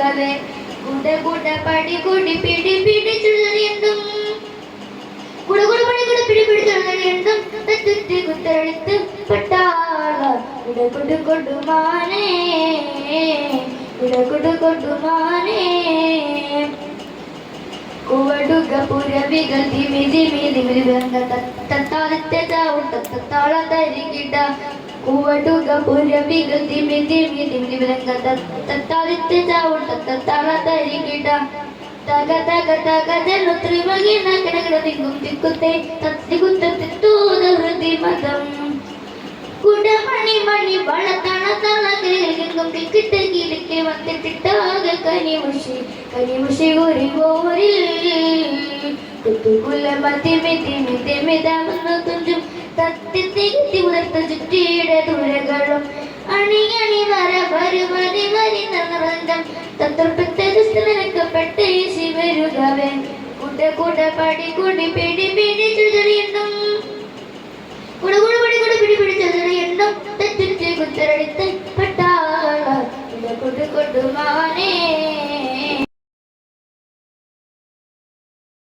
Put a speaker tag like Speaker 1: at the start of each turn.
Speaker 1: വരുകവേ കൂട കൂട പടി കൂടി പിടി പിടി ചുഴലിയെന്തും കൂട കൂട പടി കൂടി പിടി പിടി ചുഴലിയെന്തും തെറ്റുറ്റി കുത്തരടിത്ത് പട്ടാള കുട കുട കൊടുമാനേ കുട കുട കൊടുമാനേ കുവടുക പുരവികൾ ദിമി ദിമി ദിമി വെങ്ക തത്താളത്തെ താള തരികിട കുവടുക പുരവികൾ ദിമി ദിമി ദിമി വെങ്ക തത്താളത്തെ താള തരികിട തക തക തക ജനു ത്രിമകിന കിടകിട തിങ്ങും തിക്കുത്തെ തത്തികുത്തൂത ഹൃദി മതം കുടമണി മണി വളത്തണ തളകെങ്കും കിക്കിട്ട് കിളിക്കെ വന്നിട്ടാകെ കനിമുഷി ഉരിവോരിൽ കുത്തുകുല മതിമി തിമി തിമി തമന്നു തുഞ്ചും തത്തി തികത്തി ഉയർത്ത ചുറ്റിയുടെ ദൂരകളും അണിയണി വര വരി വരി വരി നൃന്തം തത്വപ്പെട്ട ശിവരുകവൻ കുട കുട പടി കുടി പിടി പിടി ചുഴലിയെന്നും കുട കുട പടി കുടി പിടി പിടി ചുഴലിയെന്നും തെറ്റുറ്റി കുത്തരടിത്ത് പട്ടാള കുട കുട കൊടുമാനേ